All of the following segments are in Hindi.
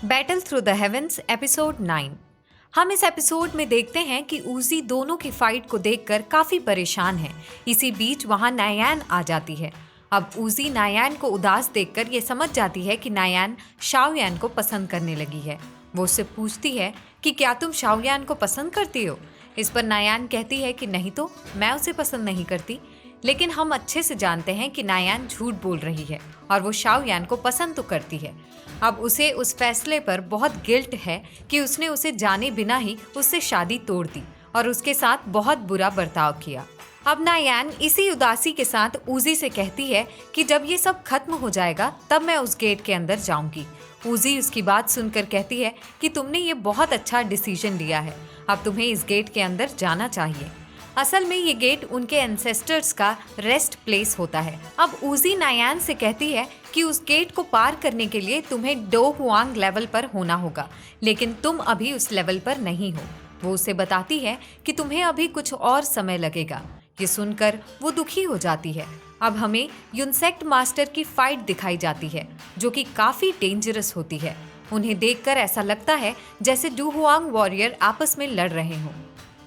Battle through the heavens episode 9। हम इस एपिसोड में देखते हैं कि ऊजी दोनों की फाइट को देखकर काफी परेशान है। इसी बीच वहां नायान आ जाती है। अब ऊजी नायान को उदास देखकर ये समझ जाती है कि नायान शाओयान को पसंद करने लगी है। वो उससे पूछती है कि क्या तुम शाओयान को पसंद करती हो। इस पर नायान कहती है कि नहीं तो मैं उसे पसंद नहीं करती। लेकिन हम अच्छे से जानते हैं कि नायान झूठ बोल रही है और वो शाओयान को पसंद तो करती है। अब उसे उस फैसले पर बहुत गिल्ट है कि उसने उसे जाने बिना ही उससे शादी तोड़ दी और उसके साथ बहुत बुरा बर्ताव किया। अब नायान इसी उदासी के साथ ऊजी से कहती है कि जब ये सब खत्म हो जाएगा तब मैं उस गेट के अंदर जाऊंगी। ऊजी उसकी बात सुनकर कहती है कि तुमने ये बहुत अच्छा डिसीजन लिया है, अब तुम्हें इस गेट के अंदर जाना चाहिए। असल में ये गेट उनके एंसेस्टर्स का रेस्ट प्लेस होता है। अब ऊजी नायान से कहती है कि उस गेट को पार करने के लिए तुम्हें डो हुआंग लेवल पर होना होगा, लेकिन तुम अभी उस लेवल पर नहीं हो। वो उसे बताती है कि तुम्हें अभी कुछ और समय लगेगा। ये सुनकर वो दुखी हो जाती है। अब हमें यूनसेक्ट मास्टर की फाइट दिखाई जाती है जो कि काफी डेंजरस होती है। उन्हें देखकर ऐसा लगता है जैसे डू हुआंग वॉरियर आपस में लड़ रहे हों।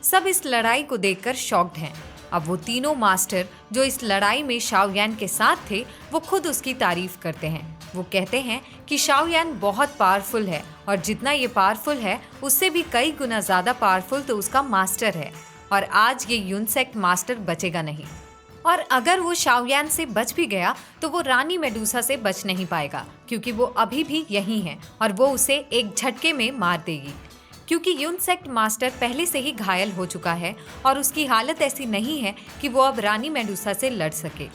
सब इस लड़ाई को देखकर शॉक्ड हैं। अब वो तीनों मास्टर जो इस लड़ाई में शाओयान के साथ थे वो खुद उसकी तारीफ करते हैं। वो कहते हैं कि शाओयान बहुत पावरफुल है और जितना ये पावरफुल है उससे भी कई गुना ज्यादा पावरफुल तो उसका मास्टर है और आज ये यूनसेक्ट मास्टर बचेगा नहीं। और अगर वो शाओयान से बच भी गया तो वो रानी मेडुसा से बच नहीं पाएगा क्योंकि वो अभी भी यहीं है और वो उसे एक झटके में मार देगी। क्योंकि यूनसेक्ट मास्टर पहले से ही घायल हो चुका है और उसकी हालत ऐसी नहीं है कि वो अब रानी मेडुसा से लड़ सके।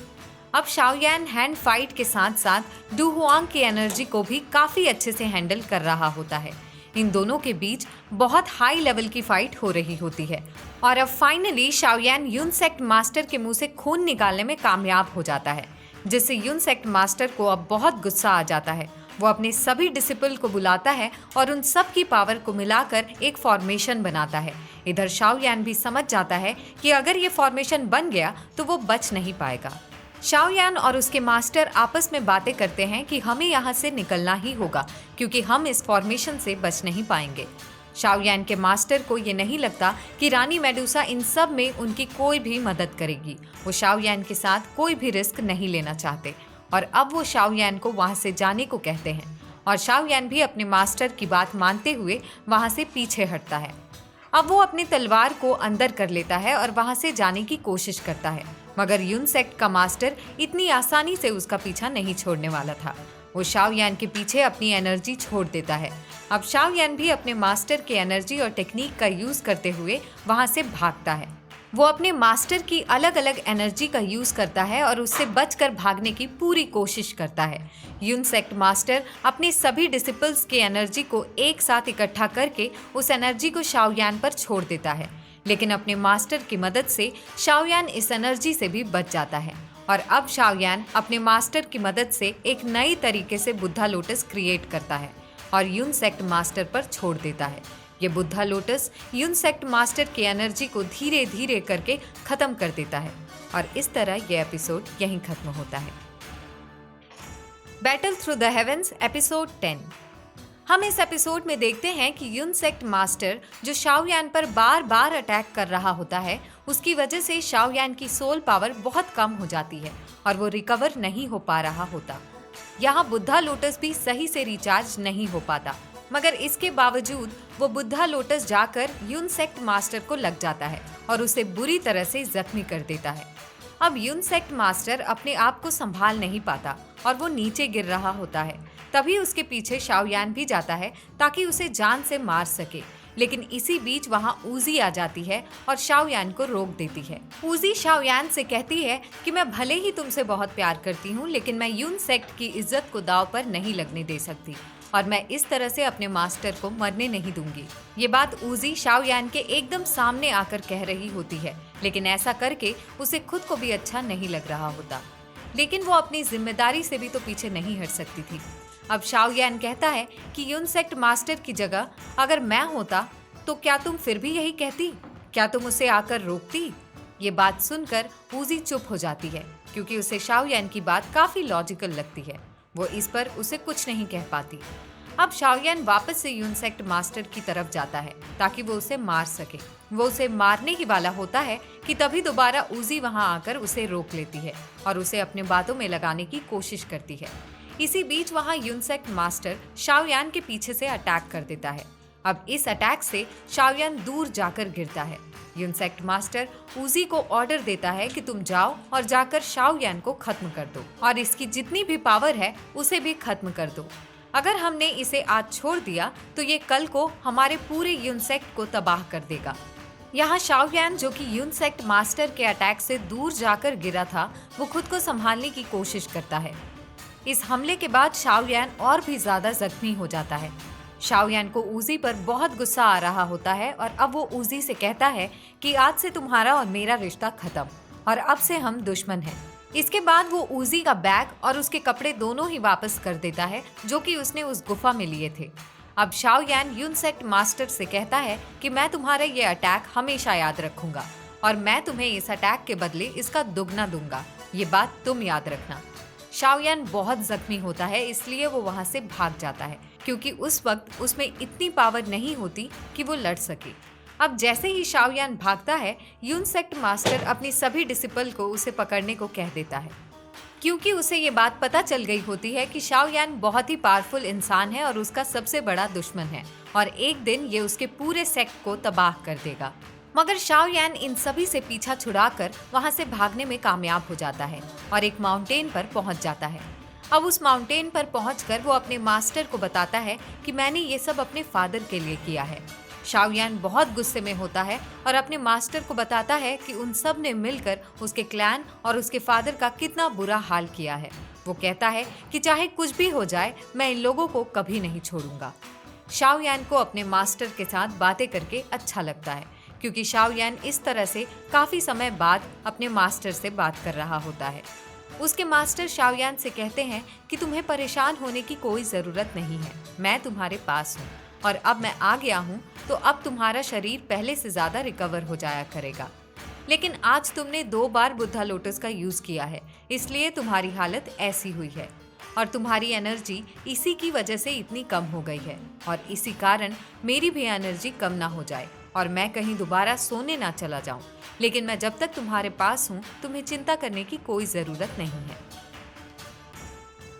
अब शाओयान हैंड फाइट के साथ साथ डू हुआंग की एनर्जी को भी काफी अच्छे से हैंडल कर रहा होता है। इन दोनों के बीच बहुत हाई लेवल की फाइट हो रही होती है और अब फाइनली शाओयान यूनसेक्ट मास्टर के मुंह से खून निकालने में कामयाब हो जाता है, जिससे यूनसेक्ट मास्टर को अब बहुत गुस्सा आ जाता है। वो अपने सभी डिसिपल को बुलाता है और उन सब की पावर को मिलाकर एक फॉर्मेशन बनाता है। इधर शाओयान भी समझ जाता है कि अगर ये फॉर्मेशन बन गया तो वो बच नहीं पाएगा। शाओयान और उसके मास्टर आपस में बातें करते हैं कि हमें यहाँ से निकलना ही होगा क्योंकि हम इस फॉर्मेशन से बच नहीं पाएंगे। शाओयान के मास्टर को ये नहीं लगता कि रानी मेडुसा इन सब में उनकी कोई भी मदद करेगी। वो शाओयान के साथ कोई भी रिस्क नहीं लेना चाहते और अब वो शाओयान को वहां से जाने को कहते हैं और शाओयान भी अपने मास्टर की बात मानते हुए वहां से पीछे हटता है। अब वो अपनी तलवार को अंदर कर लेता है और वहां से जाने की कोशिश करता है, मगर यूनसेक्ट का मास्टर इतनी आसानी से उसका पीछा नहीं छोड़ने वाला था। वो शाओयान के पीछे अपनी एनर्जी छोड़ देता है। अब शाओयान भी अपने मास्टर की एनर्जी और टेक्निक का यूज करते हुए वहां से भागता है। वो अपने मास्टर की अलग अलग एनर्जी का यूज करता है और उससे बचकर भागने की पूरी कोशिश करता है। यूनसेक्ट मास्टर अपने सभी डिसिपल्स की एनर्जी को एक साथ इकट्ठा करके उस एनर्जी को शाओयान पर छोड़ देता है, लेकिन अपने मास्टर की मदद से शाओयान इस एनर्जी से भी बच जाता है और अब शाओयान अपने मास्टर की मदद से एक नई तरीके से बुद्धा लोटस क्रिएट करता है और यूनसेक्ट मास्टर पर छोड़ देता है। ये बुद्धा लोटस यूनसेक्ट मास्टर की एनर्जी को धीरे धीरे करके खत्म कर देता है और इस तरह ये एपिसोड यहीं खत्म होता है। Battle through the heavens episode 10। हम इस एपिसोड में देखते हैं कि यूनसेक्ट मास्टर जो शाओयान पर बार बार अटैक कर रहा होता है, उसकी वजह से शाओयान की सोल पावर बहुत कम हो जाती है और वो रिकवर नहीं हो पा रहा होता। यहाँ बुद्धा लोटस भी सही से रिचार्ज नहीं हो पाता, मगर इसके बावजूद वो बुद्धा लोटस जाकर यूनसेक्ट मास्टर को लग जाता है और उसे बुरी तरह से जख्मी कर देता है। अब यूनसेक्ट मास्टर अपने आप को संभाल नहीं पाता और वो नीचे गिर रहा होता है। तभी उसके पीछे शाओयान भी जाता है ताकि उसे जान से मार सके, लेकिन इसी बीच वहां ऊजी आ जाती है और शाओयान को रोक देती है। ऊजी शाओयान से कहती है कि मैं भले ही तुमसे बहुत प्यार करती हूँ, लेकिन मैं यूनसेक्ट की इज्जत को दांव पर नहीं लगने दे सकती और मैं इस तरह से अपने मास्टर को मरने नहीं दूंगी। ये बात ऊजी शाओयान के एकदम सामने आकर कह रही होती है, लेकिन ऐसा करके उसे खुद को भी अच्छा नहीं लग रहा होता, लेकिन वो अपनी जिम्मेदारी से भी तो पीछे नहीं हट सकती थी। अब शाओयान कहता है कि यूनसेक्ट मास्टर की जगह अगर मैं होता तो क्या तुम फिर भी यही कहती? क्या तुम उसे आकर रोकती? ये बात सुनकर ऊजी चुप हो जाती है क्योंकि उसे शाओयान की बात काफी लॉजिकल लगती है। वो इस पर उसे कुछ नहीं कह पाती। अब शाओयान वापस से यूनसेक्ट मास्टर की तरफ जाता है ताकि वो उसे मार सके। वो उसे मारने ही वाला होता है कि तभी दोबारा ऊजी वहां आकर उसे रोक लेती है और उसे अपने बातों में लगाने की कोशिश करती है। इसी बीच वहां यूनसेक्ट मास्टर शाओयान के पीछे से अटैक कर देता है। अब इस अटैक से शाओयान दूर जाकर गिरता है। यूनसेक्ट मास्टर ऊजी को ऑर्डर देता है कि तुम जाओ और जाकर शाओयान को खत्म कर दो और इसकी जितनी भी पावर है उसे भी खत्म कर दो। अगर हमने इसे आज छोड़ दिया तो ये कल को हमारे पूरे यूनसेक्ट को तबाह कर देगा। यहाँ शाओयान, जो कि यूनसेक्ट मास्टर के अटैक से दूर जाकर गिरा था, वो खुद को संभालने की कोशिश करता है। इस हमले के बाद शाओयान और भी ज्यादा जख्मी हो जाता है। शाओयान को ऊजी पर बहुत गुस्सा आ रहा होता है और अब वो ऊजी से कहता है कि आज से तुम्हारा और मेरा रिश्ता खत्म और अब से हम दुश्मन हैं। इसके बाद वो ऊजी का बैग और उसके कपड़े दोनों ही वापस कर देता है जो कि उसने उस गुफा में लिए थे। अब शाओयान यूनसेक्ट मास्टर से कहता है कि मैं तुम्हारा ये अटैक हमेशा याद रखूंगा और मैं तुम्हें इस अटैक के बदले इसका दुगना दूंगा। ये बात तुम याद रखना। शाओयान बहुत जख्मी होता है, इसलिए वो वहां से भाग जाता है क्योंकि उस वक्त उसमें इतनी पावर नहीं होती कि वो लड़ सके। अब जैसे ही शाओयान भागता है, यूनसेक्ट मास्टर अपनी सभी डिसिपल को उसे पकड़ने को कह देता है क्योंकि उसे ये बात पता चल गई होती है कि शाओयान बहुत ही पावरफुल इंसान है और उसका सबसे बड़ा दुश्मन है और एक दिन ये उसके पूरे सेक्ट को तबाह कर देगा। मगर शाओयान इन सभी से पीछा छुड़ाकर वहां से भागने में कामयाब हो जाता है और एक माउंटेन पर पहुंच जाता है। अब उस माउंटेन पर पहुंचकर वो अपने मास्टर को बताता है कि मैंने ये सब अपने फादर के लिए किया है। शाओयान बहुत गुस्से में होता है और अपने मास्टर को बताता है कि उन सब ने मिलकर उसके क्लैन और उसके फादर का कितना बुरा हाल किया है। वो कहता है कि चाहे कुछ भी हो जाए, मैं इन लोगों को कभी नहीं छोड़ूंगा। शाओयान को अपने मास्टर के साथ बातें करके अच्छा लगता है क्योंकि शाओयान इस तरह से काफी समय बाद अपने मास्टर से बात कर रहा होता है। उसके मास्टर शाओयान से कहते हैं कि तुम्हें परेशान होने की कोई जरूरत नहीं है, मैं तुम्हारे पास हूँ और अब मैं आ गया हूँ तो अब तुम्हारा शरीर पहले से ज्यादा रिकवर हो जाया करेगा। लेकिन आज तुमने 2 बार बुद्धा लोटस का यूज किया है, इसलिए तुम्हारी हालत ऐसी हुई है और तुम्हारी एनर्जी इसी की वजह से इतनी कम हो गई है और इसी कारण मेरी भी एनर्जी कम ना हो जाए और मैं कहीं दोबारा सोने ना चला जाऊं। लेकिन मैं जब तक तुम्हारे पास हूं, तुम्हें चिंता करने की कोई जरूरत नहीं है।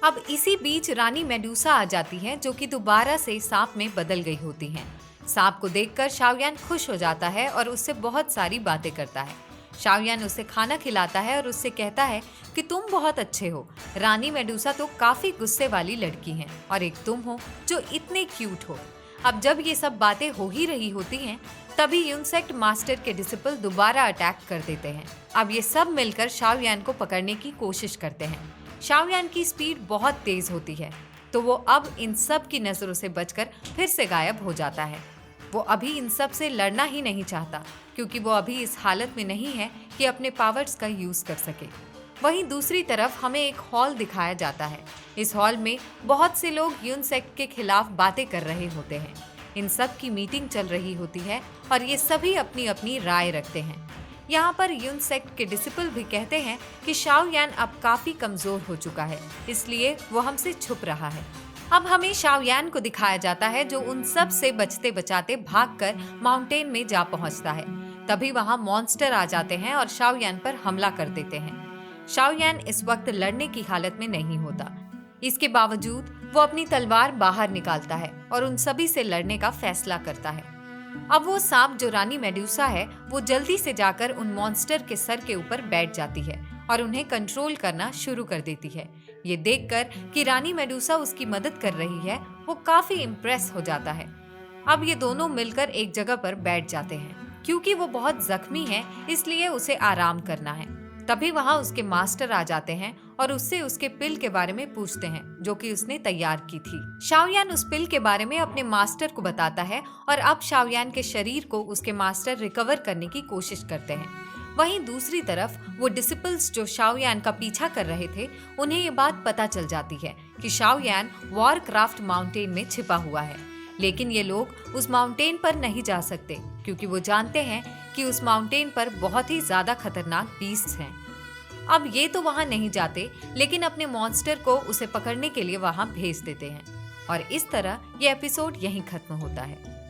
अब इसी बीच रानी मेडूसा आ जाती है जो कि दोबारा से सांप में बदल गई होती हैं। सांप को देखकर शाओयान खुश हो जाता है और उससे बहुत सारी बातें करता है। शाओयान उसे खाना खिलाता है और उससे कहता है कि तुम बहुत अच्छे हो। रानी मेडूसा तो काफी गुस्से वाली लड़की हैं और एक तुम हो जो इतने क्यूट हो। अब जब ये सब बातें हो ही रही होती हैं, तभी यूनसेक्ट मास्टर के डिसिपल दोबारा अटैक कर देते हैं। अब ये सब मिलकर शाओयान को पकड़ने की कोशिश करते हैं। शाओयान की स्पीड बहुत तेज होती है तो वो अब इन सब की नजरों से बचकर फिर से गायब हो जाता है। वो अभी इन सब से लड़ना ही नहीं चाहता क्योंकि वो अभी इस हालत में नहीं है कि अपने पावर्स का यूज कर सके। वहीं दूसरी तरफ हमें एक हॉल दिखाया जाता है। इस हॉल में बहुत से लोग यूनसेक्ट के खिलाफ बातें कर रहे होते हैं। इन सब की मीटिंग चल रही होती है और ये सभी अपनी अपनी राय रखते हैं। यहाँ पर यूनसेक्ट के डिसिपल भी कहते हैं कि शाओयान अब काफी कमजोर हो चुका है, इसलिए वो हमसे छुप रहा है। अब हमें शाओयान को दिखाया जाता है जो उन सब से बचते बचाते भागकर माउंटेन में जा पहुंचता है। तभी वहां मॉन्स्टर आ जाते हैं और शाओयान पर हमला कर देते हैं। शाओयान इस वक्त लड़ने की हालत में नहीं होता। इसके बावजूद वो अपनी तलवार बाहर निकालता है और उन सभी से लड़ने का फैसला करता है। अब वो सांप जो रानी मेडूसा है, वो जल्दी से जाकर उन मॉन्स्टर के सर के ऊपर बैठ जाती है और उन्हें कंट्रोल करना शुरू कर देती है। ये देखकर कि रानी मेडूसा उसकी मदद कर रही है, वो काफी इम्प्रेस हो जाता है। अब ये दोनों मिलकर एक जगह पर बैठ जाते हैं। क्योंकि वो बहुत जख्मी है, इसलिए उसे आराम करना है। तभी वहां उसके मास्टर आ जाते हैं और उससे उसके पिल के बारे में पूछते हैं जो कि उसने तैयार की थी। शाओयान उस पिल के बारे में अपने मास्टर को बताता है और अब शाओयान के शरीर को उसके मास्टर रिकवर करने की कोशिश करते हैं। वहीं दूसरी तरफ वो डिसिपल्स जो शाओयान का पीछा कर रहे थे, उन्हें ये बात पता चल जाती है कि शाओयान वॉरक्राफ्ट माउंटेन में छिपा हुआ है। लेकिन ये लोग उस माउंटेन पर नहीं जा सकते क्योंकि वो जानते हैं कि उस माउंटेन पर बहुत ही ज्यादा खतरनाक बीस्ट्स हैं। अब ये तो वहां नहीं जाते, लेकिन अपने मॉन्स्टर को उसे पकड़ने के लिए वहां भेज देते हैं और इस तरह ये एपिसोड यहीं खत्म होता है।